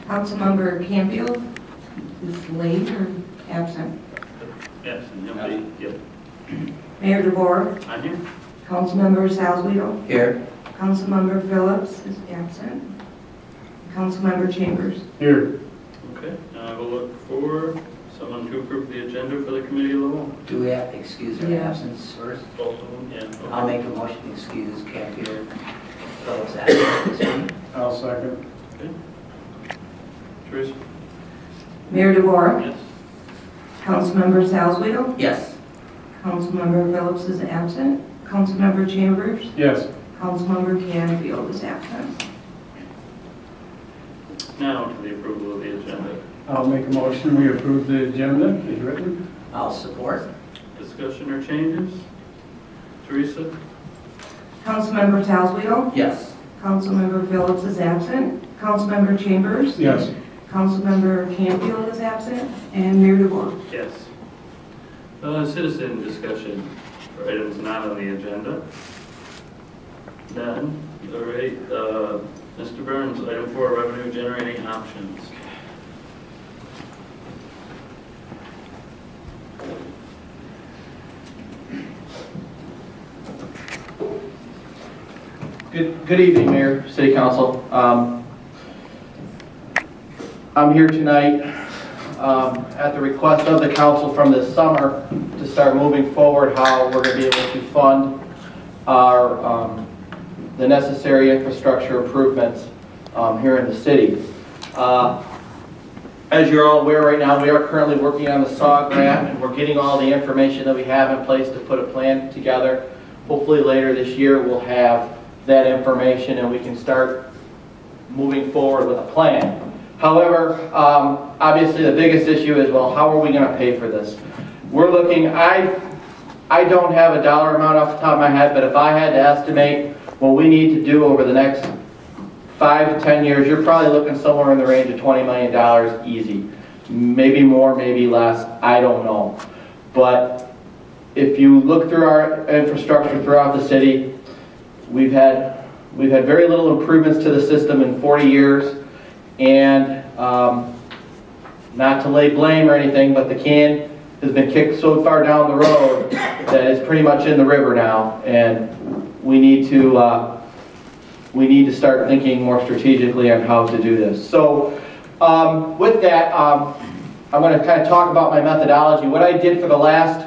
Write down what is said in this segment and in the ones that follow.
Councilmember Campbell is late or absent. Absent, yep. Mayor DeVore. I'm here. Councilmember Salzweedl. Here. Councilmember Phillips is absent. Councilmember Chambers. Here. Okay, now we'll look for someone to approve the agenda for the committee of the whole. Do we have to excuse our Yeah. absence first? Both of them, yeah. Okay. I'll make a motion to excuse Campier Phillips absent this week. I'll second. Okay. Teresa? Mayor DeVore. Yes. Councilmember Salzweedl. Yes. Councilmember Phillips is absent. Councilmember Chambers. Yes. Councilmember Canfield is absent. Now to the approval of the agenda. I'll make a motion, we approve the agenda as written. I'll support. Discussion or changes? Teresa? Councilmember Salzweedl. Yes. Councilmember Phillips is absent. Councilmember Chambers. Yes. Councilmember Canfield is absent. And Mayor DeVore. Yes. Citizen discussion for items not on the agenda. None. All right, Mr. Burns, item 4, revenue generating options. Good evening, Mayor, City Council. I'm here tonight at the request of the council from this summer to start moving forward how we're going to be able to fund our the necessary infrastructure improvements here in the city. As you're all aware right now, we are currently working on the SAW grant, and we're getting all the information that we have in place to put a plan together. Hopefully later this year we'll have that information and we can start moving forward with a plan. However, obviously the biggest issue is, well, how are we going to pay for this? We're looking, I don't have a dollar amount off the top of my head, but if I had to estimate what we need to do over the next 5 to 10 years, you're probably looking somewhere in the range of $20 million easy. Maybe more, maybe less, I don't know. But if you look through our infrastructure throughout the city, we've had very little improvements to the system in 40 years, and not to lay blame or anything, but the can has been kicked so far down the road that it's pretty much in the river now, and we need to start thinking more strategically on how to do this. So with that, I'm going to kind of talk about my methodology. What I did for the last,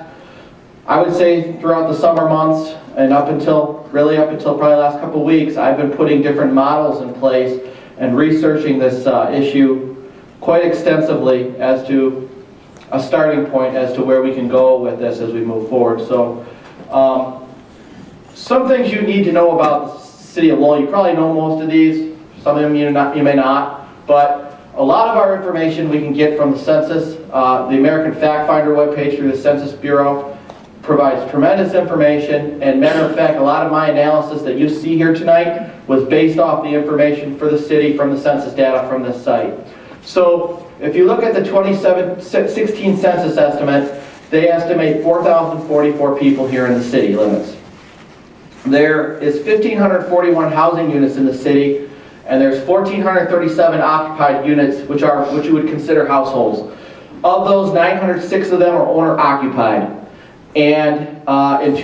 I would say throughout the summer months and up until probably last couple of weeks, I've been putting different models in place and researching this issue quite extensively as to a starting point as to where we can go with this as we move forward. So some things you need to know about the city of Lowell. You probably know most of these, some of them you may not, but a lot of our information we can get from the census. The American Fact Finder webpage through the Census Bureau provides tremendous information, and matter of fact, a lot of my analysis that you see here tonight was based off the information for the city from the census data from this site. So if you look at the 2016 census estimate, they estimate 4,044 people here in the city limits. There is 1,541 housing units in the city, and there's 1,437 occupied units, which you would consider households. Of those, 906 of them are owner-occupied. And in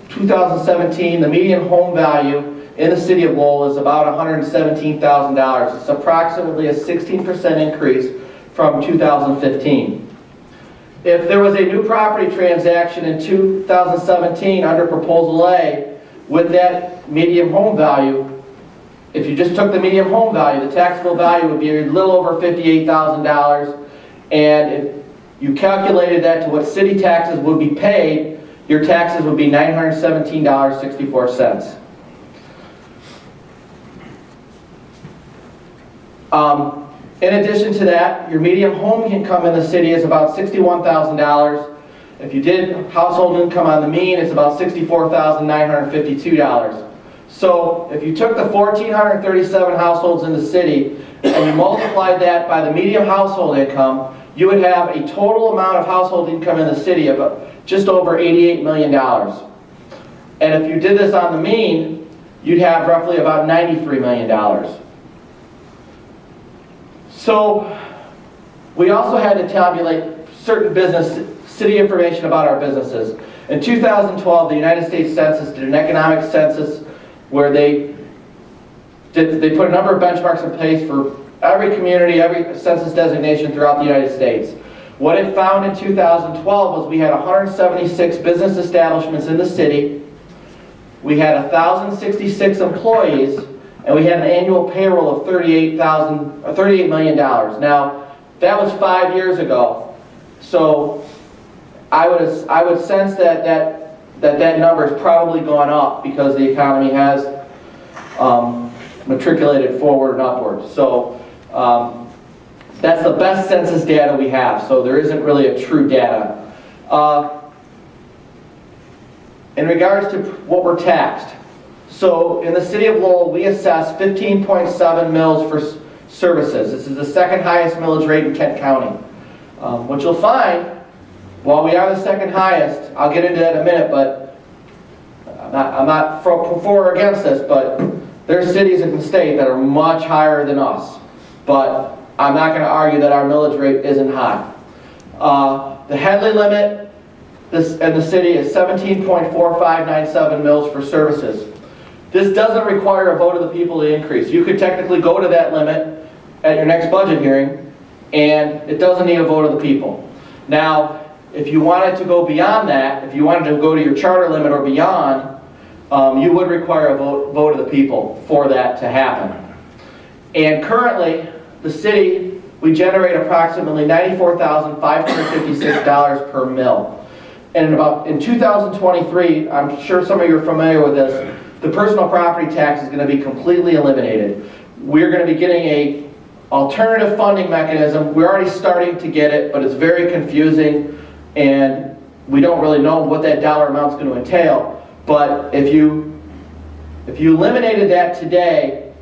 2017, the median home value in the city of Lowell is about $117,000. It's approximately a 16% increase from 2015. If there was a new property transaction in 2017 under Proposal A with that median home value, if you just took the median home value, the taxable value would be a little over $58,000, and if you calculated that to what city taxes would be paid, your taxes would be $917.64. In addition to that, your median home income in the city is about $61,000. If you did household income on the mean, it's about $64,952. So if you took the 1,437 households in the city and you multiplied that by the median household income, you would have a total amount of household income in the city of just over $88 million. And if you did this on the mean, you'd have roughly about $93 million. So we also had to tabulate certain city information about our businesses. In 2012, the United States Census did an economic census where they put a number of benchmarks in place for every community, every census designation throughout the United States. What it found in 2012 was we had 176 business establishments in the city, we had 1,066 employees, and we had an annual payroll of $38 million. Now, that was 5 years ago, so I would sense that number has probably gone up because the economy has matriculated forward and upward. So that's the best census data we have, so there isn't really a true data. In regards to what we're taxed, so in the city of Lowell, we assess 15.7 mills for services. This is the second highest millage rate in Kent County. What you'll find, while we are the second highest, I'll get into that in a minute, but I'm not for or against this, but there's cities in the state that are much higher than us. But I'm not going to argue that our millage rate isn't high. The Headley limit in the city is 17.4597 mills for services. This doesn't require a vote of the people to increase. You could technically go to that limit at your next budget hearing, and it doesn't need a vote of the people. Now, if you wanted to go beyond that, if you wanted to go to your charter limit or beyond, you would require a vote of the people for that to happen. And currently, the city, we generate approximately $94,556 per mill. And in 2023, I'm sure some of you are familiar with this, the personal property tax is going to be completely eliminated. We're going to be getting an alternative funding mechanism. We're already starting to get it, but it's very confusing, and we don't really know what that dollar amount is going to entail. But if you eliminated that today,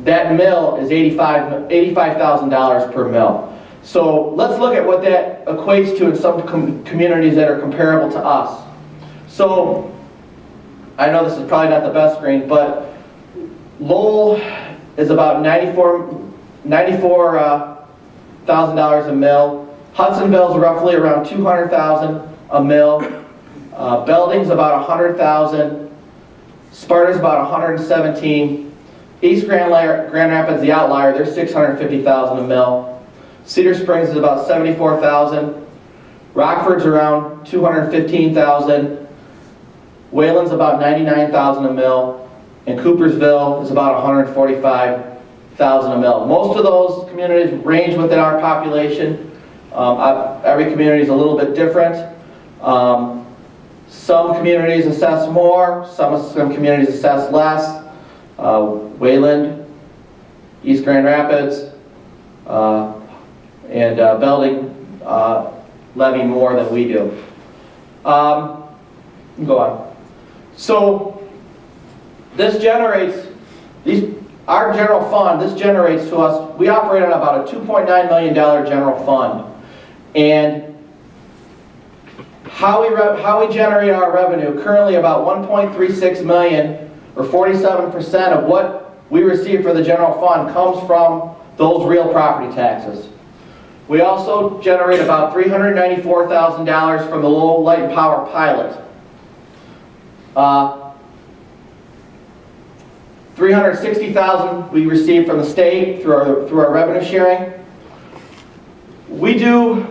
that mill is $85,000 per mill. So let's look at what that equates to in some communities that are comparable to us. So I know this is probably not the best screen, but Lowell is about $94,000 a mill. Hudsonville's roughly around $200,000 a mill. Belding's about $100,000. Sparta's about $117,000. East Grand Rapids, the outlier, they're $650,000 a mill. Cedar Springs is about $74,000. Rockford's around $215,000. Wayland's about $99,000 a mill. And Coopersville is about $145,000 a mill. Most of those communities range within our population. Every community is a little bit different. Some communities assess more, some communities assess less. Wayland, East Grand Rapids, and Belding levy more than we do. Go on. So this generates, our general fund, this generates to us, we operate on about a $2.9 million general fund. And how we generate our revenue, currently about $1.36 million, or 47% of what we receive for the general fund comes from those real property taxes. We also generate about $394,000 from the Lowell Light and Power pilot. $360,000 we receive from the state through our revenue sharing. We do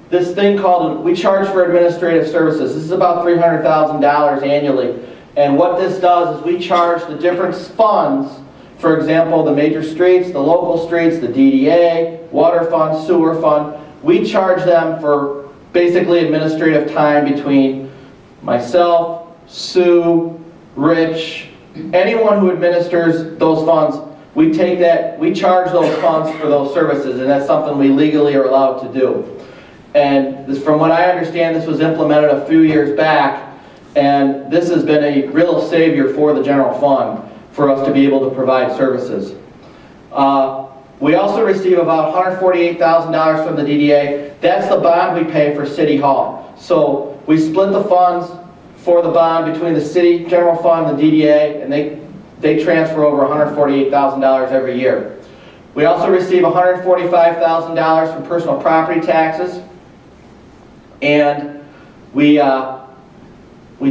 this thing called, we charge for administrative services. This is about $300,000 annually. And what this does is we charge the different funds, for example, the major streets, the local streets, the DDA, water fund, sewer fund. We charge them for basically administrative time between myself, Sue, Rich, anyone who administers those funds. We take that, we charge those funds for those services, and that's something we legally are allowed to do. And this, from what I understand, this was implemented a few years back, and this has been a real savior for the general fund for us to be able to provide services. We also receive about $148,000 from the DDA. That's the bond we pay for City Hall. So we split the funds for the bond between the city general fund and the DDA, and they transfer over $148,000 every year. We also receive $145,000 from personal property taxes, and we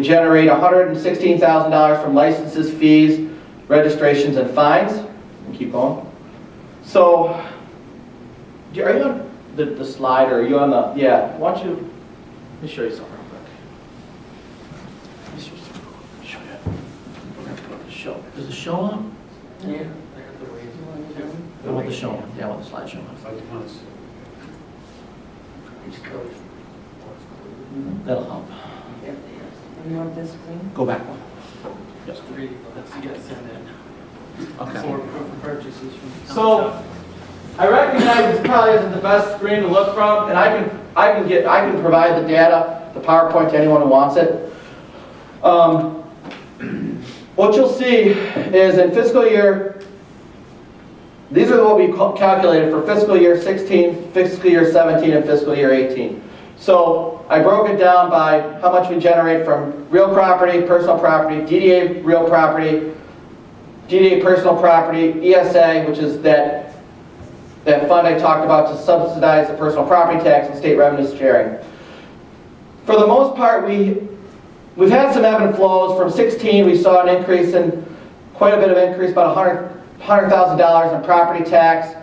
generate $116,000 from licenses, fees, registrations, and fines. Keep going. So, are you on the slide, or are you on the, yeah, why don't you, let me show you something real quick. Let me show you. We're going to put the show. Does the show on? Yeah. I want the show on. Yeah, I want the slide show on. That'll help. You want this screen? Go back one. That's you got to send in. Okay. For proof of purchases from. So, I recognize this probably isn't the best screen to look from, and I can provide the data, the PowerPoint, to anyone who wants it. What you'll see is in fiscal year, these are what we calculated for fiscal year 16, fiscal year 17, and fiscal year 18. So I broke it down by how much we generate from real property, personal property, DDA real property, DDA personal property, ESA, which is that fund I talked about to subsidize the personal property tax and state revenue sharing. For the most part, we've had some ebb and flows. From 16, we saw an increase in, quite a bit of increase, about $100,000 in property tax.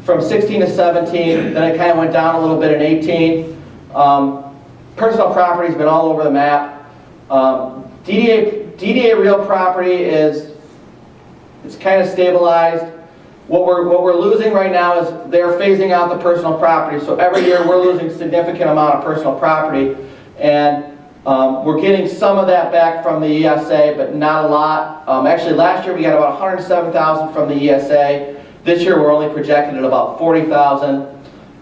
From 16 to 17, then it kind of went down a little bit in 18. Personal property's been all over the map. DDA real property it's kind of stabilized. What we're losing right now is they're phasing out the personal property. So every year we're losing a significant amount of personal property, and we're getting some of that back from the ESA, but not a lot. Actually, last year we got about $107,000 from the ESA. This year we're only projected at about $40,000,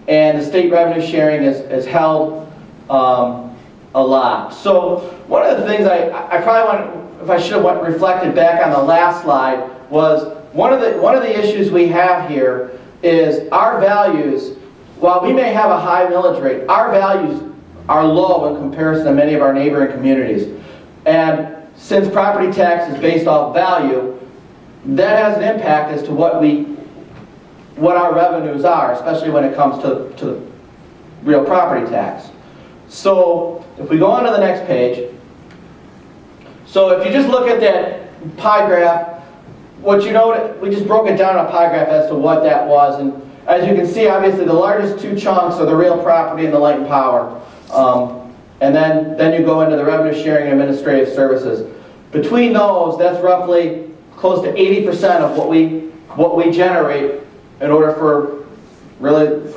and the state revenue sharing is held a lot. So one of the things I probably want, if I should have reflected back on the last slide, was one of the issues we have here is our values. While we may have a high millage rate, our values are low in comparison to many of our neighboring communities. And since property tax is based off value, that has an impact as to what our revenues are, especially when it comes to real property tax. So if we go on to the next page, so if you just look at that pie graph, what you know, we just broke it down on a pie graph as to what that was, and as you can see, obviously the largest two chunks are the real property and the light and power. And then you go into the revenue sharing and administrative services. Between those, that's roughly close to 80% of what we generate in order for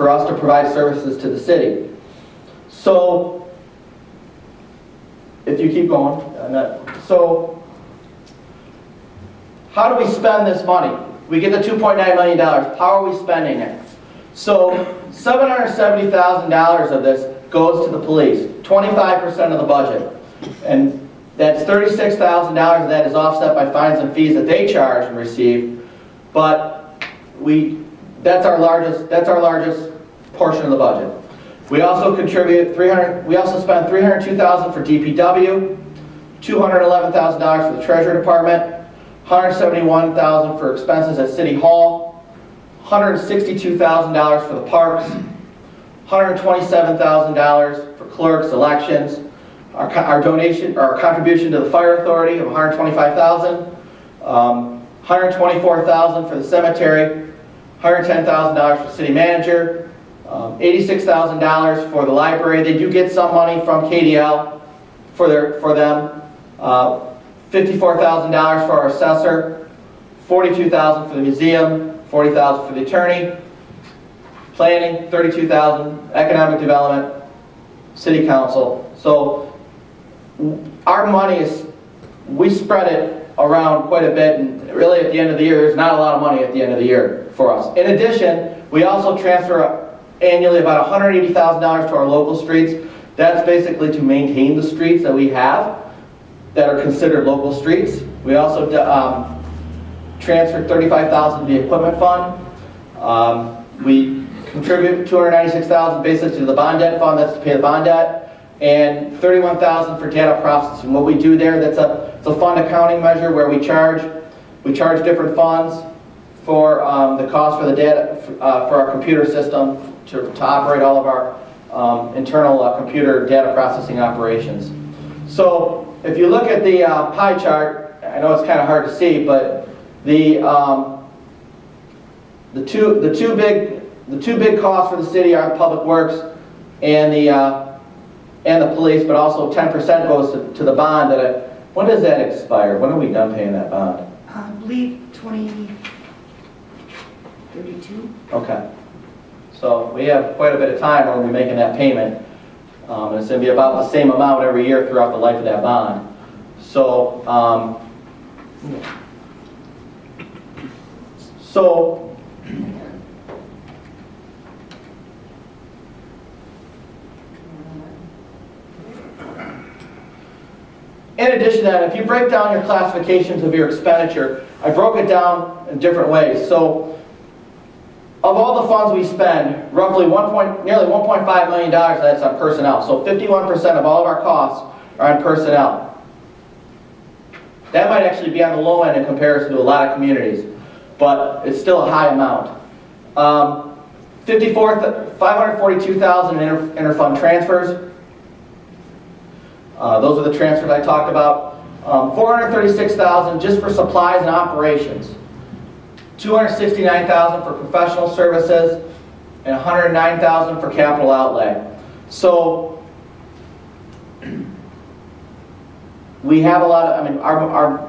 us to provide services to the city. So if you keep going, so how do we spend this money? We get the $2.9 million. How are we spending it? So $770,000 of this goes to the police, 25% of the budget. And that's $36,000 of that is offset by fines and fees that they charge and receive. But that's our largest portion of the budget. We also contribute we also spend $302,000 for DPW, $211,000 for the Treasury Department, $171,000 for expenses at City Hall, $162,000 for the parks, $127,000 for clerks, elections, our contribution to the fire authority of $125,000, $124,000 for the cemetery, $110,000 for city manager, $86,000 for the library. They do get some money from KDL for them. $54,000 for our assessor, $42,000 for the museum, $40,000 for the attorney, planning, $32,000, economic development, city council. So our money we spread it around quite a bit, and really at the end of the year, there's not a lot of money at the end of the year for us. In addition, we also transfer annually about $180,000 to our local streets. That's basically to maintain the streets that we have that are considered local streets. We also transferred $35,000 to the equipment fund. We contribute $296,000 basically to the bond debt fund, that's to pay the bond debt, and $31,000 for data processing. What we do there, it's a fund accounting measure where we charge different funds for the cost for the data, for our computer system to operate all of our internal computer data processing operations. So if you look at the pie chart, I know it's kind of hard to see, but the two big costs for the city are Public Works and the police, but also 10% goes to the bond. When does that expire? When are we done paying that bond? I believe 2032. Okay. So we have quite a bit of time when we're making that payment. And it's going to be about the same amount every year throughout the life of that bond. So, in addition to that, if you break down your classifications of your expenditure, I broke it down in different ways. So, of all the funds we spend, roughly nearly $1.5 million that's on personnel. So 51% of all of our costs are on personnel. That might actually be on the low end in comparison to a lot of communities, but it's still a high amount. $542,000 in interfund transfers. Those are the transfers I talked about. $436,000 just for supplies and operations. $269,000 for professional services, and $109,000 for capital outlay. So we have a lot of, our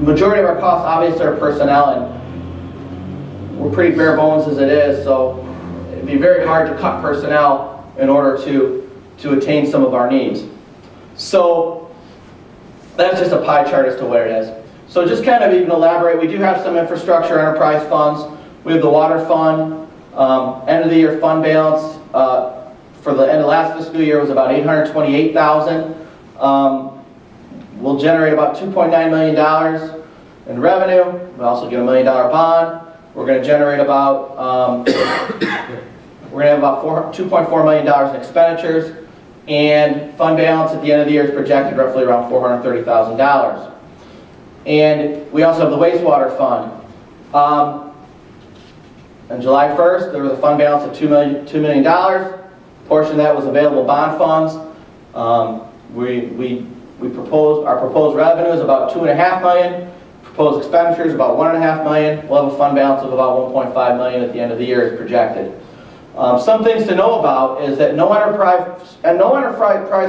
majority of our costs obviously are personnel, and we're pretty bare bones as it is, so it'd be very hard to cut personnel in order to attain some of our needs. So that's just a pie chart as to what it is. So just kind of even elaborate, we do have some infrastructure enterprise funds. We have the water fund, end of the year fund balance for the end of last fiscal year was about $828,000. We'll generate about $2.9 million in revenue. We'll also get a $1 million bond. We're going to generate about, we're going to have about $2.4 million in expenditures, and fund balance at the end of the year is projected roughly around $430,000. And we also have the wastewater fund. On July 1st, there was a fund balance of $2 million. A portion of that was available bond funds. Our proposed revenue is about $2.5 million. Proposed expenditures about $1.5 million. We'll have a fund balance of about $1.5 million at the end of the year as projected. Some things to know about is that no enterprise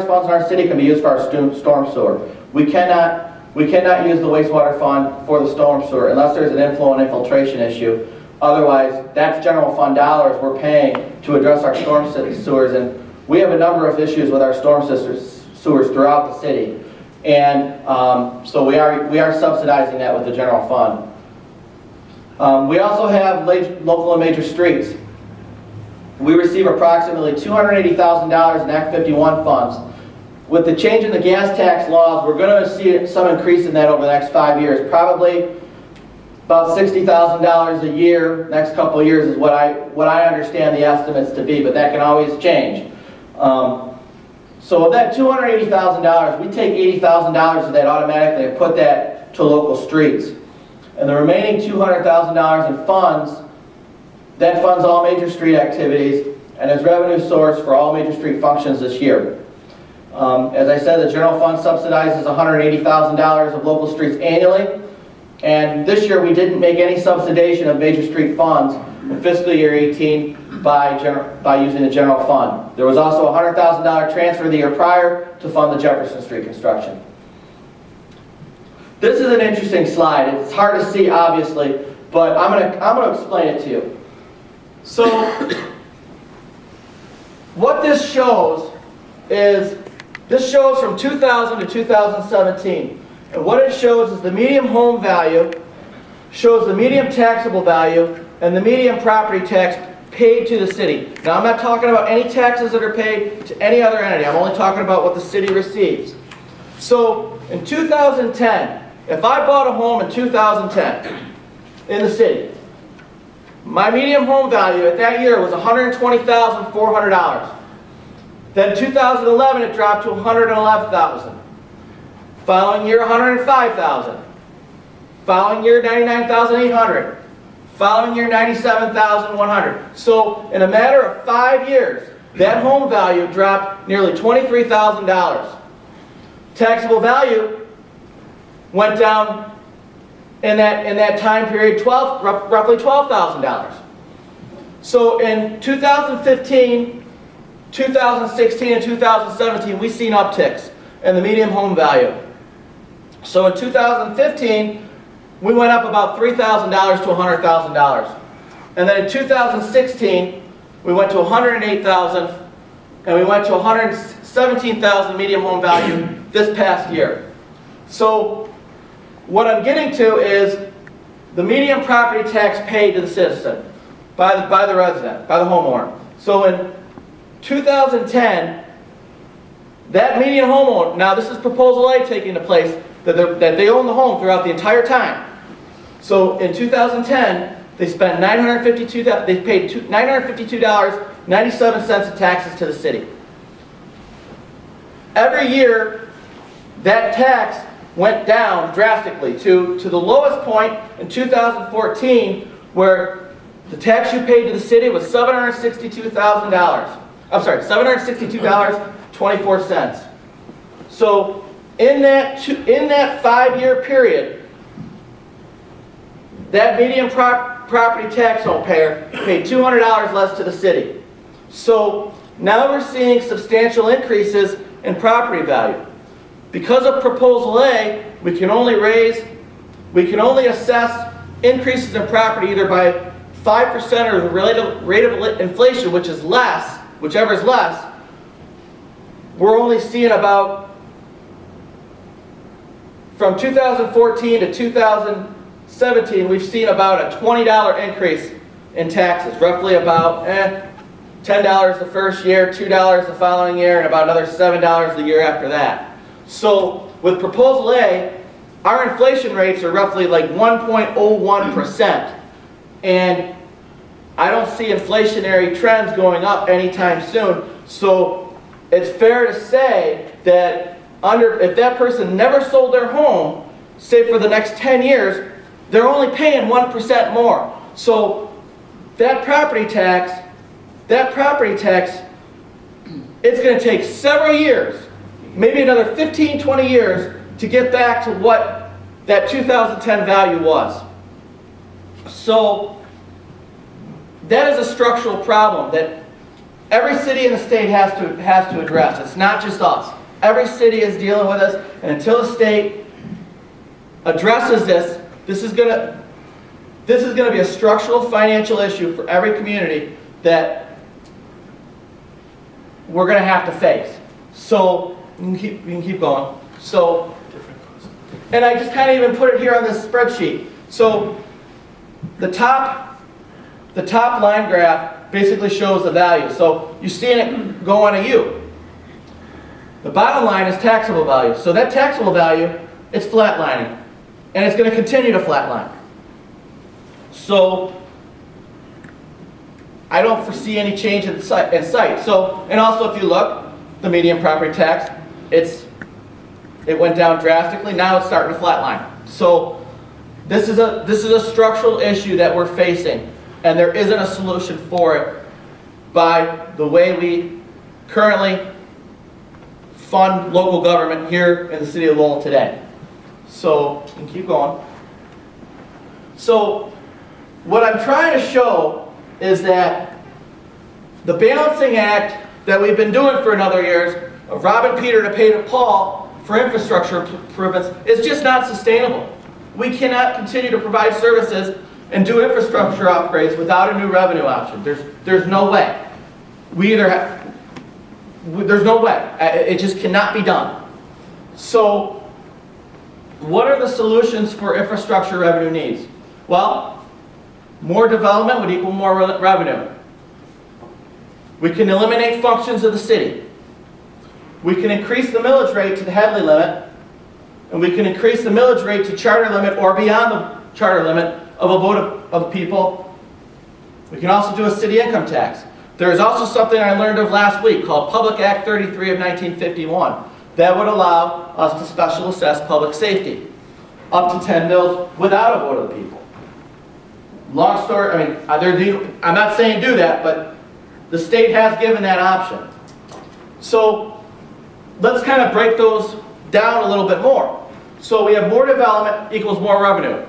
funds in our city can be used for our storm sewer. We cannot use the wastewater fund for the storm sewer unless there's an inflow and infiltration issue. Otherwise, that's general fund dollars we're paying to address our storm sewers, and we have a number of issues with our storm sewers throughout the city. And so we are subsidizing that with the general fund. We also have local and major streets. We receive approximately $280,000 in Act 51 funds. With the change in the gas tax laws, we're going to see some increase in that over the next 5 years. Probably about $60,000 a year. Next couple of years is what I understand the estimates to be, but that can always change. So of that $280,000, we take $80,000 of that automatically and put that to local streets. And the remaining $200,000 in funds, that funds all major street activities and is revenue source for all major street functions this year. As I said, the general fund subsidizes $180,000 of local streets annually, and this year we didn't make any subsidization of major street funds in fiscal year 18 by using the general fund. There was also a $100,000 transfer the year prior to fund the Jefferson Street construction. This is an interesting slide. It's hard to see, obviously, but I'm going to explain it to you. So, what this shows is, this shows from 2000 to 2017. And what it shows is the median home value, shows the median taxable value, and the median property tax paid to the city. Now, I'm not talking about any taxes that are paid to any other entity. I'm only talking about what the city receives. So, in 2010, if I bought a home in 2010 in the city, my median home value at that year was $120,400. Then in 2011, it dropped to $111,000. Following year, $105,000. Following year, $99,800. Following year, $97,100. So in a matter of 5 years, that home value dropped nearly $23,000. Taxable value went down in that time period roughly $12,000. So in 2015, 2016, and 2017, we've seen upticks in the median home value. So in 2015, we went up about $3,000 to $100,000. And then in 2016, we went to $108,000, and we went to $117,000 median home value this past year. So what I'm getting to is the median property tax paid to the citizen by the resident, by the homeowner. So in 2010, that median homeowner, now this is Proposal A taking into place, that they own the home throughout the entire time. So in 2010, they spent they paid $952.97 in taxes to the city. Every year, that tax went down drastically to the lowest point in 2014, where the tax you paid to the city was $762,000. I'm sorry, $762.24. So in that 5-year period, that median property tax payer paid $200 less to the city. So now we're seeing substantial increases in property value. Because of Proposal A, we can only assess increases in property either by 5% or the rate of inflation, which is less, whichever is less. We're only seeing about, from 2014 to 2017, we've seen about a $20 increase in taxes, roughly about $10 the first year, $2 the following year, and about another $7 the year after that. So with Proposal A, our inflation rates are roughly like 1.01%. And I don't see inflationary trends going up anytime soon. So it's fair to say that if that person never sold their home, say for the next 10 years, they're only paying 1% more. So that property tax, it's going to take several years, maybe another 15, 20 years to get back to what that 2010 value was. So that is a structural problem that every city in the state has to address. It's not just us. Every city is dealing with this, and until the state addresses this, this is going to be a structural financial issue for every community that we're going to have to face. So you can keep going. So, and I just kind of even put it here on this spreadsheet. So the top line graph basically shows the value. So you're seeing it go on a U. The bottom line is taxable value. So that taxable value, it's flatlining. And it's going to continue to flatline. So I don't foresee any change in sight. So, and also if you look, the median property tax, it went down drastically. Now it's starting to flatline. So this is a structural issue that we're facing, and there isn't a solution for it by the way we currently fund local government here in the city of Lowell today. So, you can keep going. So, what I'm trying to show is that the balancing act that we've been doing for another years, of robbing Peter to pay to Paul for infrastructure improvements, is just not sustainable. We cannot continue to provide services and do infrastructure upgrades without a new revenue option. There's no way. There's no way. It just cannot be done. So, what are the solutions for infrastructure revenue needs? Well, more development would equal more revenue. We can eliminate functions of the city. We can increase the millage rate to the Headley limit, and we can increase the millage rate to charter limit or beyond the charter limit of a vote of the people. We can also do a city income tax. There is also something I learned of last week called Public Act 33 of 1951 that would allow us to special assess public safety up to 10 mills without a vote of the people. long story, I mean, I'm not saying do that, but the state has given that option. So let's kind of break those down a little bit more. So we have more development equals more revenue.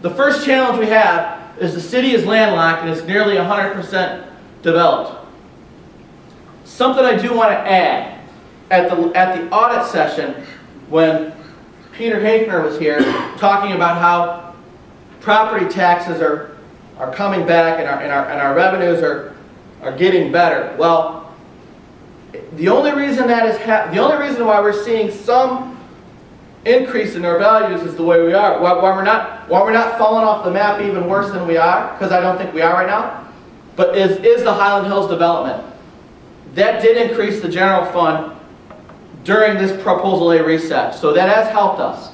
The first challenge we have is the city is landlocked and it's nearly 100% developed. Something I do want to add, at the audit session, when Peter Hafner was here talking about how property taxes are coming back and our revenues are getting better. Well, the only reason why we're seeing some increase in our values is the way we are. Why we're not falling off the map even worse than we are, because I don't think we are right now, but is the Highland Hills development. That did increase the general fund during this Proposal A reset, so that has helped us.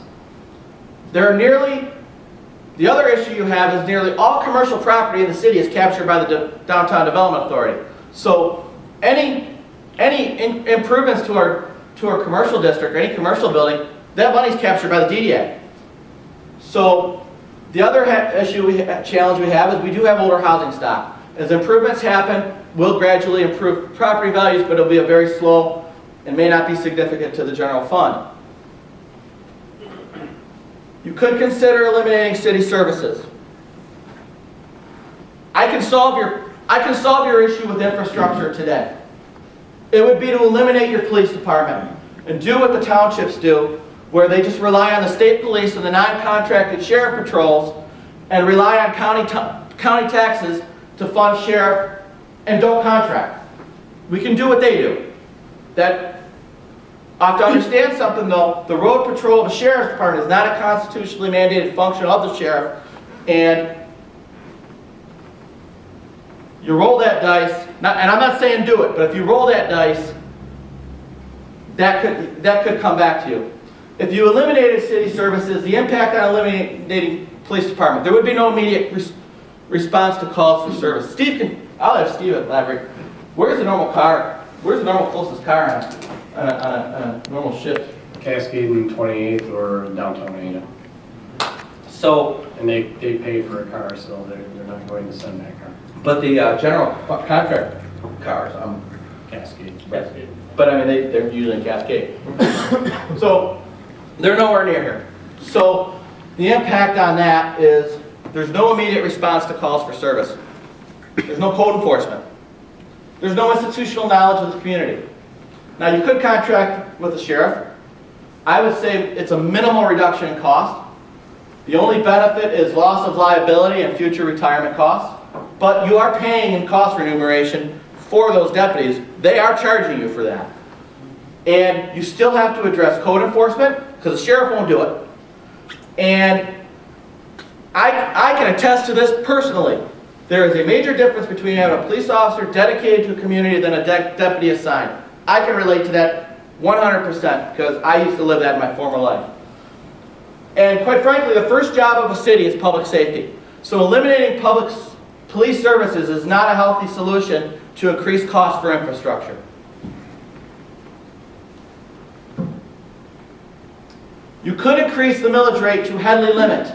The other issue you have is nearly all commercial property in the city is captured by the Downtown Development Authority. So any improvements to our commercial district, or any commercial building, that money is captured by the DDA. So the other challenge we have is we do have older housing stock. As improvements happen, we'll gradually improve property values, but it'll be a very slow and may not be significant to the general fund. You could consider eliminating city services. I can solve your issue with infrastructure today. It would be to eliminate your police department and do what the townships do, where they just rely on the state police and the non-contracted sheriff patrols and rely on county taxes to fund sheriff and don't contract. We can do what they do. I have to understand something though, the road patrol of a sheriff's department is not a constitutionally mandated function of the sheriff, and you roll that dice, and I'm not saying do it, but if you roll that dice, that could come back to you. If you eliminated city services, the impact on eliminating police department, there would be no immediate response to calls for service. I'll have Steve elaborate. Where's the normal closest car on a normal shift? Cascade and 28th or downtown Ada. So, And they pay for a car, so they're not going to send that car. but the general contract cars, Cascade. but I mean, they're usually in Cascade. So, they're nowhere near here. So, the impact on that is there's no immediate response to calls for service. There's no code enforcement. There's no institutional knowledge of the community. Now, you could contract with the sheriff. I would say it's a minimal reduction in cost. The only benefit is loss of liability and future retirement costs. But you are paying in cost remuneration for those deputies. They are charging you for that. And you still have to address code enforcement, because the sheriff won't do it. And I can attest to this personally. There is a major difference between having a police officer dedicated to a community than a deputy assigned. I can relate to that 100% because I used to live that in my former life. And quite frankly, the first job of a city is public safety. So eliminating police services is not a healthy solution to increase costs for infrastructure. You could increase the millage rate to Headley limit.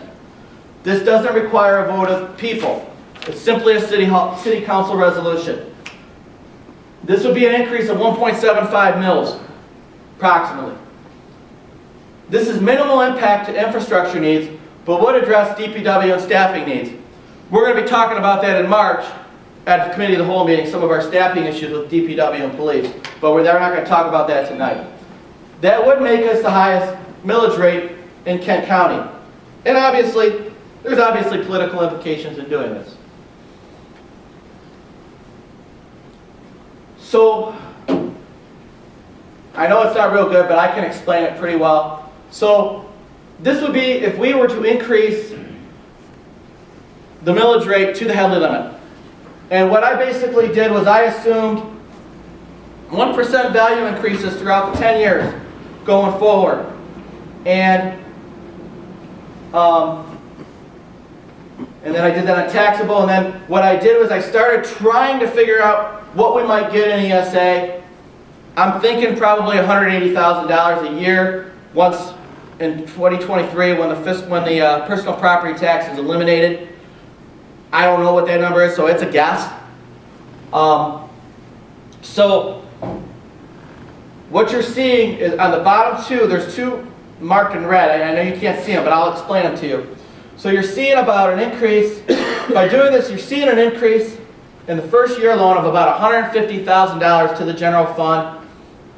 This doesn't require a vote of people. It's simply a city council resolution. This would be an increase of 1.75 mils, approximately. This is minimal impact to infrastructure needs, but would address DPW and staffing needs. We're going to be talking about that in March at the Committee of the Whole meeting, some of our staffing issues with DPW and police, but we're not going to talk about that tonight. That would make us the highest millage rate in Kent County. And there's obviously political implications in doing this. So, I know it's not real good, but I can explain it pretty well. So, this would be if we were to increase the millage rate to the Headley limit. And what I basically did was I assumed 1% value increases throughout the 10 years going forward. And then I did that on taxable, and then what I did was I started trying to figure out what we might get in ESA. I'm thinking probably $180,000 a year once in 2023 when the personal property tax is eliminated. I don't know what that number is, so it's a guess. So what you're seeing is on the bottom two, there's two marked in red. I know you can't see them, but I'll explain them to you. So you're seeing about an increase, by doing this, you're seeing an increase in the first year alone of about $150,000 to the general fund,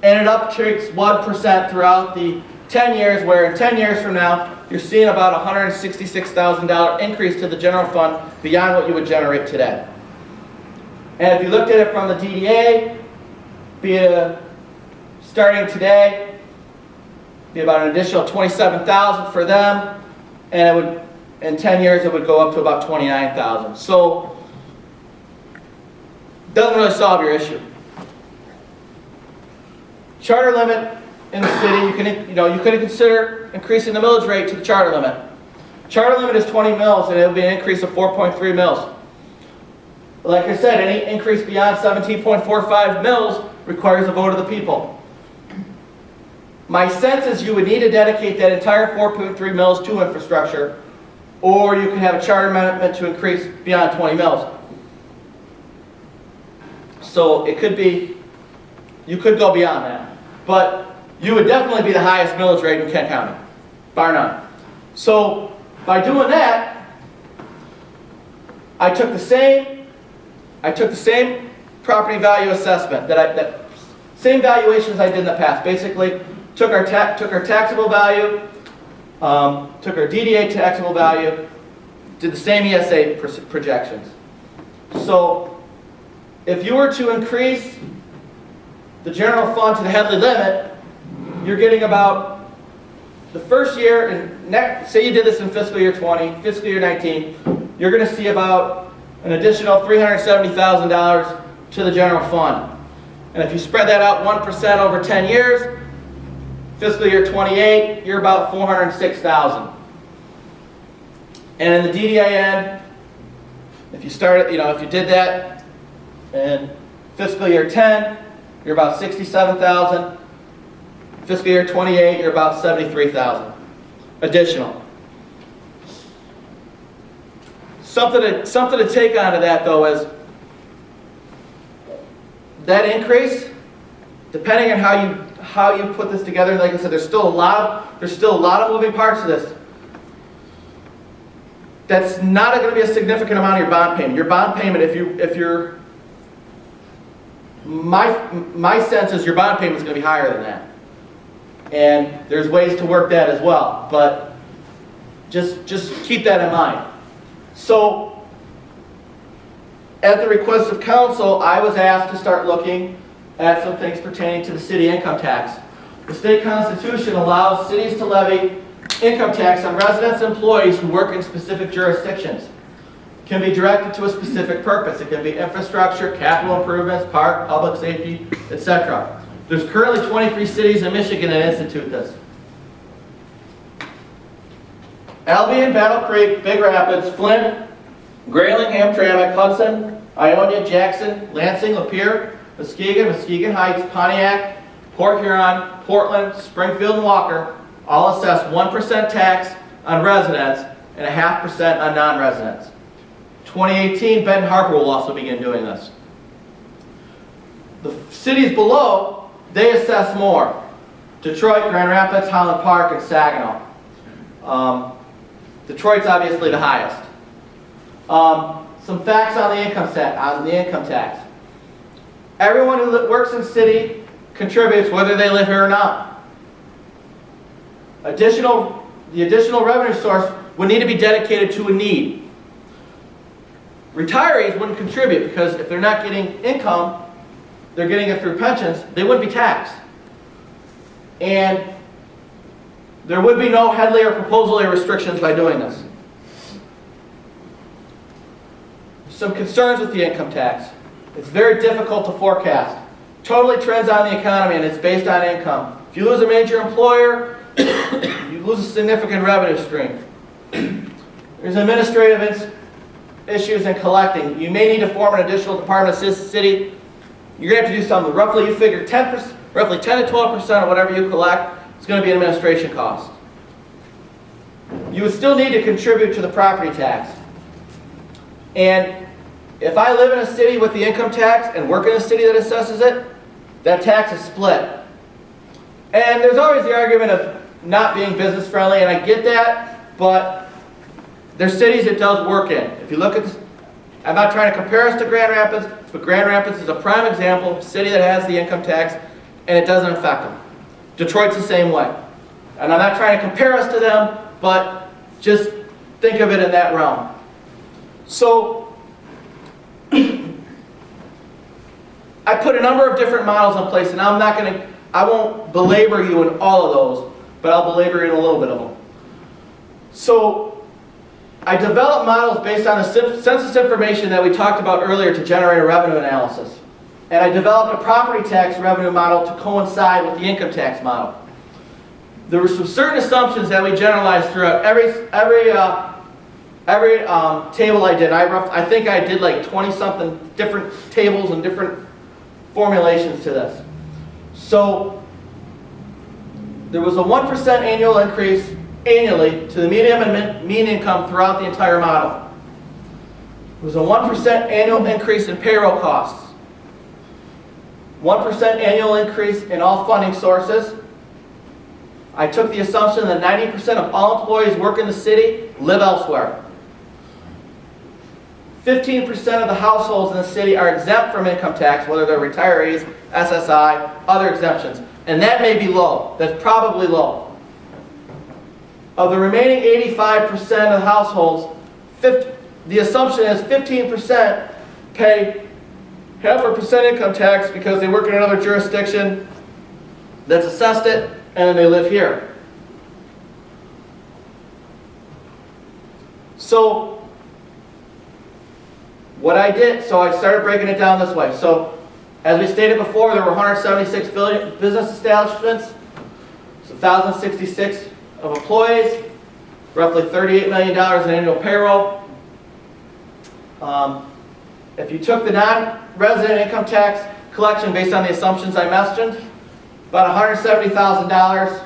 and it upticks 1% throughout the 10 years, where in 10 years from now, you're seeing about $166,000 increase to the general fund beyond what you would generate today. And if you looked at it from the DDA, starting today, be about an additional $27,000 for them, and it would, in 10 years, it would go up to about $29,000. So, doesn't really solve your issue. Charter limit in the city, you could consider increasing the millage rate to the charter limit. Charter limit is 20 mils, and it would be an increase of 4.3 mils. Like I said, any increase beyond 17.45 mils requires a vote of the people. My sense is you would need to dedicate that entire 4.3 mils to infrastructure, or you can have a charter amendment to increase beyond 20 mils. So it could be, you could go beyond that. But you would definitely be the highest millage rate in Kent County, bar none. So by doing that, I took the same property value assessment, same valuations I did in the past. Basically, took our taxable value, took our DDA taxable value, did the same ESA projections. So if you were to increase the general fund to the Headley limit, you're getting about the first year, and say you did this in fiscal year 20, fiscal year 19, you're going to see about an additional $370,000 to the general fund. And if you spread that out 1% over 10 years, fiscal year 28, you're about $406,000. And in the DDA end, if you started, if you did that in fiscal year 10, you're about $67,000. Fiscal year 28, you're about $73,000 additional. Something to take out of that though is that increase, depending on how you put this together. Like I said, there's still a lot of moving parts to this. That's not going to be a significant amount of your bond payment. Your bond payment, my sense is your bond payment is going to be higher than that. And there's ways to work that as well, but just keep that in mind. So, at the request of council, I was asked to start looking at some things pertaining to the city income tax. The state constitution allows cities to levy income tax on residents and employees who work in specific jurisdictions. It can be directed to a specific purpose. It can be infrastructure, capital improvements, park, public safety, etc. There's currently 23 cities in Michigan that institute this. Albion, Battle Creek, Big Rapids, Flint, Grayling, Hamtramck, Hudson, Ionia, Jackson, Lansing, Lapeer, Muskegon Heights, Pontiac, Port Huron, Portland, Springfield, and Walker all assess 1% tax on residents and 0.5% on non-residents. 2018, Benton Harbor will also begin doing this. The cities below, they assess more. Detroit, Grand Rapids, Highland Park, and Saginaw. Detroit's obviously the highest. Some facts on the income tax. Everyone who works in city contributes whether they live here or not. The additional revenue source would need to be dedicated to a need. Retirees wouldn't contribute because if they're not getting income, they're getting it through pensions, they wouldn't be taxed. And there would be no Headley or proposal A restrictions by doing this. Some concerns with the income tax. It's very difficult to forecast. Totally trends on the economy and it's based on income. If you lose a major employer, you lose a significant revenue stream. There's administrative issues in collecting. You may need to form an additional department of city. You're going to have to do something. Roughly, you figure roughly 10 to 12% of whatever you collect is going to be an administration cost. You would still need to contribute to the property tax. And if I live in a city with the income tax and work in a city that assesses it, that tax is split. And there's always the argument of not being business friendly, and I get that, but there's cities it does work in. If you look at, I'm not trying to compare us to Grand Rapids, but Grand Rapids is a prime example of a city that has the income tax and it doesn't affect them. Detroit's the same way. And I'm not trying to compare us to them, but just think of it in that realm. So, I put a number of different models in place, and I won't belabor you in all of those, but I'll belabor you in a little bit of them. So, I developed models based on the census information that we talked about earlier to generate a revenue analysis. And I developed a property tax revenue model to coincide with the income tax model. There were some certain assumptions that we generalized throughout every table I did. I think I did like 20-something different tables and different formulations to this. So there was a 1% annual increase annually to the median and mean income throughout the entire model. There was a 1% annual increase in payroll costs. 1% annual increase in all funding sources. I took the assumption that 90% of all employees work in the city live elsewhere. 15% of the households in the city are exempt from income tax, whether they're retirees, SSI, other exemptions. And that may be low. That's probably low. Of the remaining 85% of the households, the assumption is 15% pay 0.5% income tax because they work in another jurisdiction that's assessed it, and then they live here. So, what I did, so I started breaking it down this way. So, as we stated before, there were 176 business establishments, 1,066 of employees, roughly $38 million in annual payroll. If you took the non-resident income tax collection based on the assumptions I mentioned, about $170,000.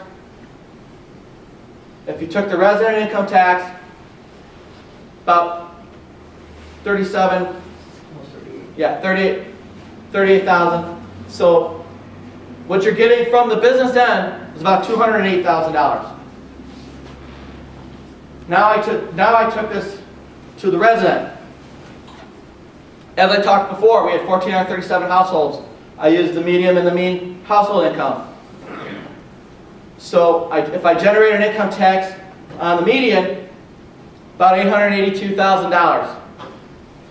If you took the resident income tax, about 38,000. So what you're getting from the business end is about $208,000. Now I took this to the resident. As I talked before, we had 1,437 households. I used the median and the mean household income. So if I generate an income tax on the median, about $882,000.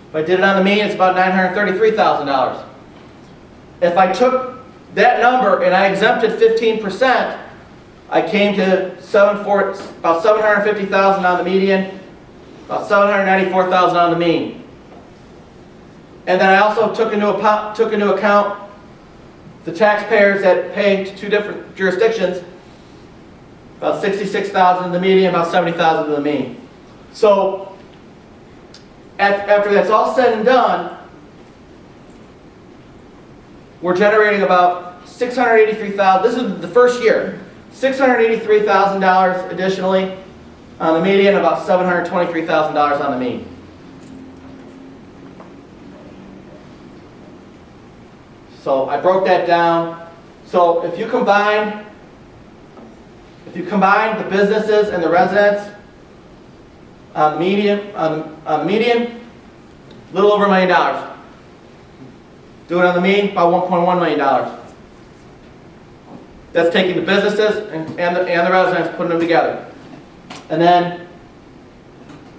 If I did it on the mean, it's about $933,000. If I took that number and I exempted 15%, I came to about $750,000 on the median, about $794,000 on the mean. And then I also took into account the taxpayers that pay to two different jurisdictions, about $66,000 in the median, about $70,000 in the mean. So after that's all said and done, we're generating about $683,000. This is the first year. $683,000 additionally on the median, about $723,000 on the mean. So I broke that down. So if you combine the businesses and the residents on the median, a little over $1 million. Do it on the mean, about $1.1 million. That's taking the businesses and the residents, putting them together. And then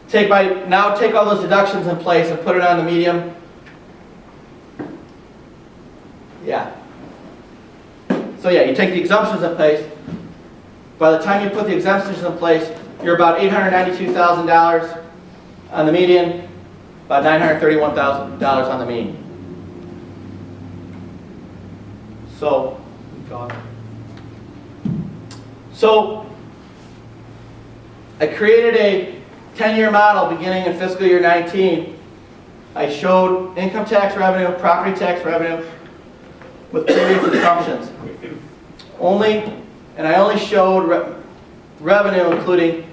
take all those deductions in place and put it on the median. Yeah. So yeah, you take the exemptions in place. By the time you put the exemptions in place, you're about $892,000 on the median, about $931,000 on the mean. So I created a 10-year model beginning in fiscal year 19. I showed income tax revenue, property tax revenue, with previous assumptions. I only showed revenue including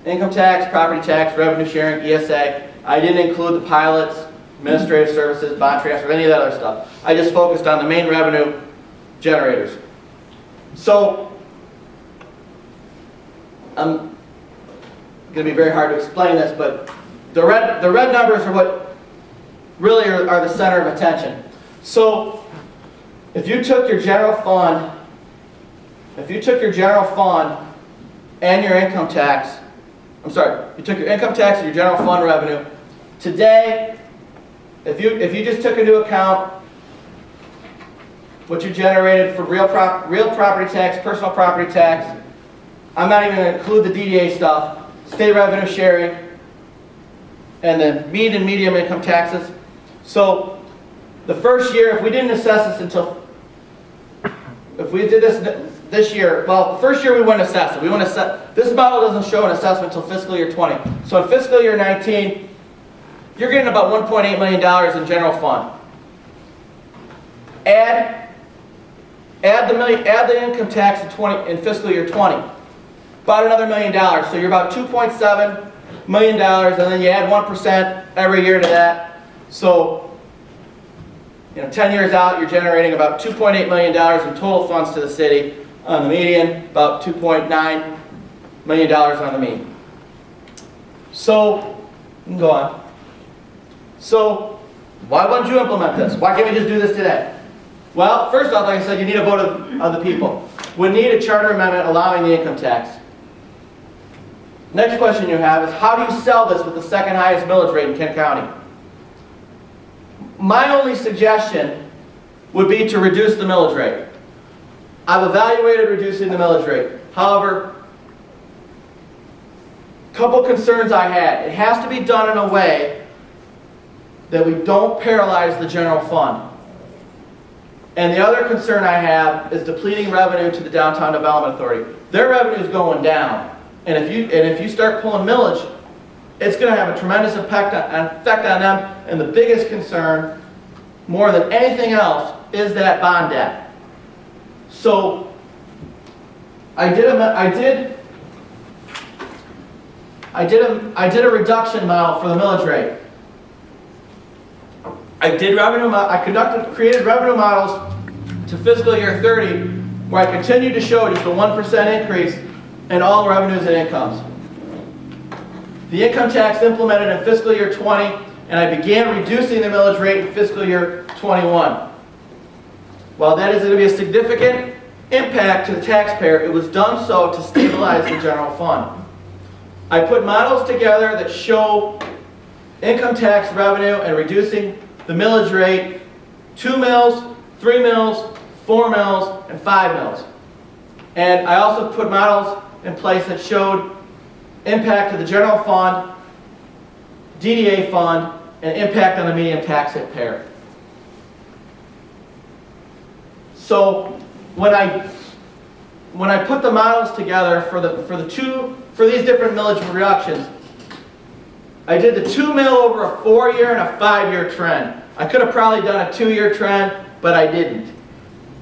income tax, property tax, revenue sharing, ESA, I didn't include the pilots, administrative services, bond transfer, any of that other stuff. I just focused on the main revenue generators. So, I'm going to be very hard to explain this, but the red numbers are what really are the center of attention. So, if you took your general fund, and your income tax, you took your income tax and your general fund revenue, today, if you just took into account what you generated for real property tax, personal property tax, I'm not even going to include the DDA stuff, state revenue sharing, and the mean and medium income taxes. So the first year, if we didn't assess this until, if we did this year, well, the first year we wouldn't assess it. We wouldn't assess, this model doesn't show an assessment until fiscal year 20. So in fiscal year 19, you're getting about $1.8 million in general fund. Add the income tax in fiscal year 20. About another $1 million. So you're about $2.7 million, and then you add 1% every year to that. So, 10 years out, you're generating about $2.8 million in total funds to the city on the median, about $2.9 million on the mean. So, you can go on. So, why wouldn't you implement this? Why can't we just do this today? Well, first off, like I said, you need a vote of the people. We need a charter amendment allowing the income tax. Next question you have is, how do you sell this with the second highest millage rate in Kent County? My only suggestion would be to reduce the millage rate. I've evaluated reducing the millage rate. However, a couple concerns I had. It has to be done in a way that we don't paralyze the general fund. And the other concern I have is depleting revenue to the Downtown Development Authority. Their revenue is going down. And if you start pulling millage, it's going to have a tremendous effect on them. And the biggest concern, more than anything else, is that bond debt. So I did a reduction model for the millage rate. Created revenue models to fiscal year 30, where I continued to show just a 1% increase in all revenues and incomes. The income tax implemented in fiscal year 20, and I began reducing the millage rate in fiscal year 21. While that is going to be a significant impact to the taxpayer, it was done so to stabilize the general fund. I put models together that show income tax revenue and reducing the millage rate 2 mills, 3 mills, 4 mills, and 5 mills. And I also put models in place that showed impact to the general fund, DDA fund, and impact on the median taxpayer. So when I put the models together for these different millage reductions, I did the 2 mil over a 4-year and a 5-year trend. I could have probably done a 2-year trend, but I didn't.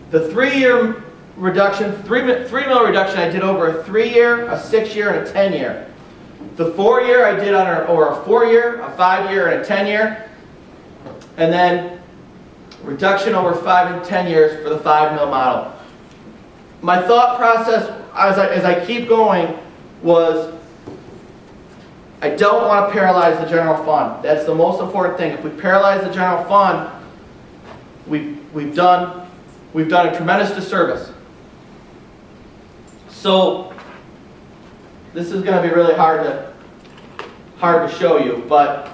The 3-year reduction, 3 mil reduction, I did over a 3-year, a 6-year, and a 10-year. The 4-year I did over a 4-year, a 5-year, and a 10-year. And then reduction over 5 and 10 years for the 5 mil model. My thought process as I keep going was, I don't want to paralyze the general fund. That's the most important thing. If we paralyze the general fund, we've done a tremendous disservice. So this is going to be really hard to show you, but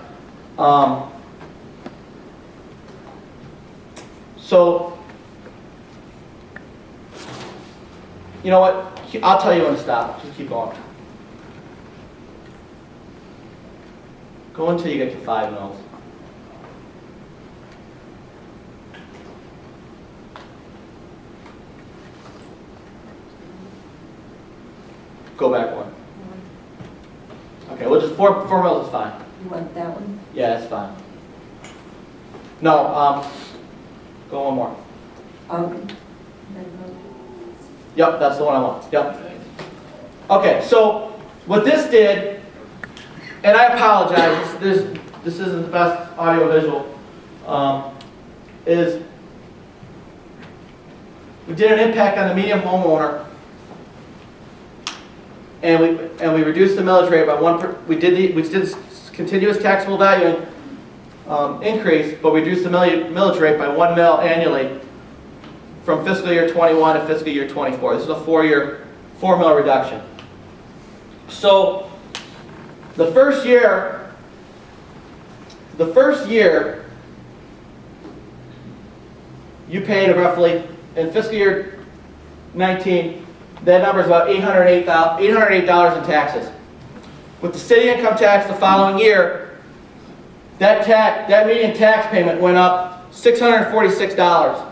so you know what? I'll tell you when to stop. Just keep going. Go until you get to 5 mils. Go back one. Okay, well just 4 mils is fine. You want that one? Yeah, that's fine. No, go one more. Yep, that's the one I want. Yep. Okay, so what this did, and I apologize, this isn't the best audio visual, is we did an impact on the medium homeowner, and we reduced the millage rate by we did this continuous taxable value increase, but we reduced the millage rate by 1 mil annually from fiscal year 21 to fiscal year 24. This is a 4 mil reduction. So the first year, you paid roughly, in fiscal year 19, that number is about $808 in taxes. With the city income tax the following year, that median tax payment went up $646.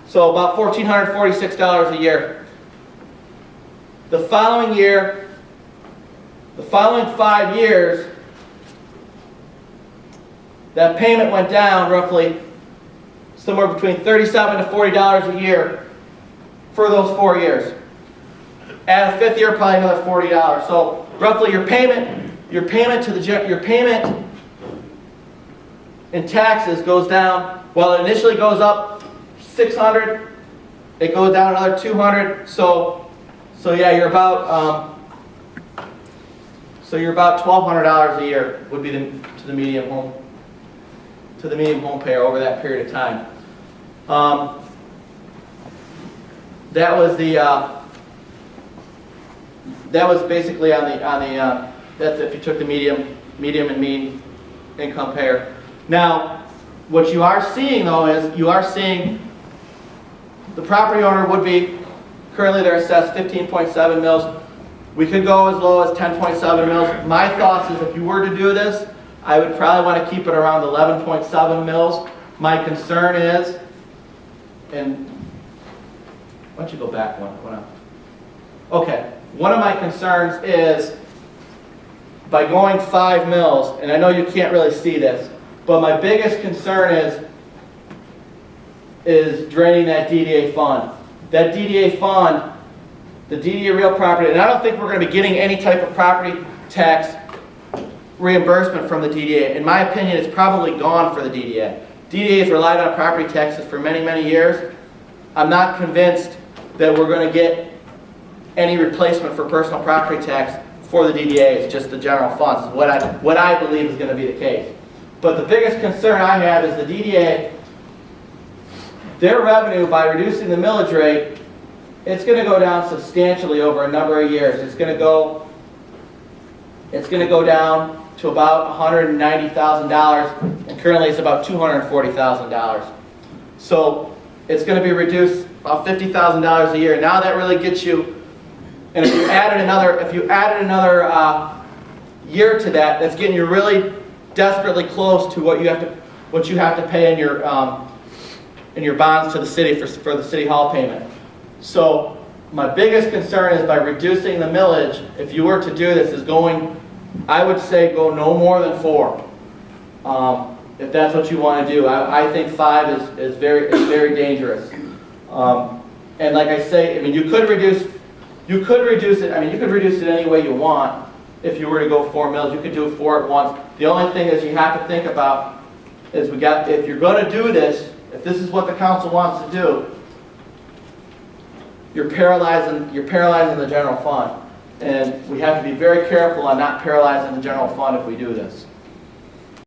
So about $1,446 a year. The following year, the following 5 years, that payment went down roughly somewhere between $37 to $40 a year for those 4 years. Add a 5th year, probably another $40. So roughly your payment in taxes goes down. While it initially goes up $600, it goes down another $200. So yeah, you're about $1,200 a year would be to the medium home payer over that period of time. That was basically on the that's if you took the medium and mean income payer. Now, what you are seeing though is you are seeing the property owner would be currently they're assessed 15.7 mils. We could go as low as 10.7 mils. My thoughts is if you were to do this, I would probably want to keep it around 11.7 mils. My concern is, and why don't you go back one up? Okay, one of my concerns is by going 5 mils, and I know you can't really see this, but my biggest concern is draining that DDA fund. That DDA fund, the DDA real property, and I don't think we're going to be getting any type of property tax reimbursement from the DDA. In my opinion, it's probably gone for the DDA. DDA has relied on property taxes for many, many years. I'm not convinced that we're going to get any replacement for personal property tax for the DDA. It's just the general funds, what I believe is going to be the case. But the biggest concern I have is the DDA, their revenue by reducing the millage rate, it's going to go down substantially over a number of years. It's going to go down to about $190,000, and currently it's about $240,000. So it's going to be reduced about $50,000 a year. Now that really gets you, and if you added another year to that, that's getting you really desperately close to what you have to pay in your bonds to the city for the city hall payment. So my biggest concern is by reducing the millage, if you were to do this, I would say go no more than 4. If that's what you want to do. I think 5 is very dangerous. And like I say, I mean, you could reduce it. You could reduce it any way you want. If you were to go 4 mils, you could do 4 at once. The only thing is you have to think about is if you're going to do this, if this is what the council wants to do, you're paralyzing the general fund. And we have to be very careful on not paralyzing the general fund if we do this.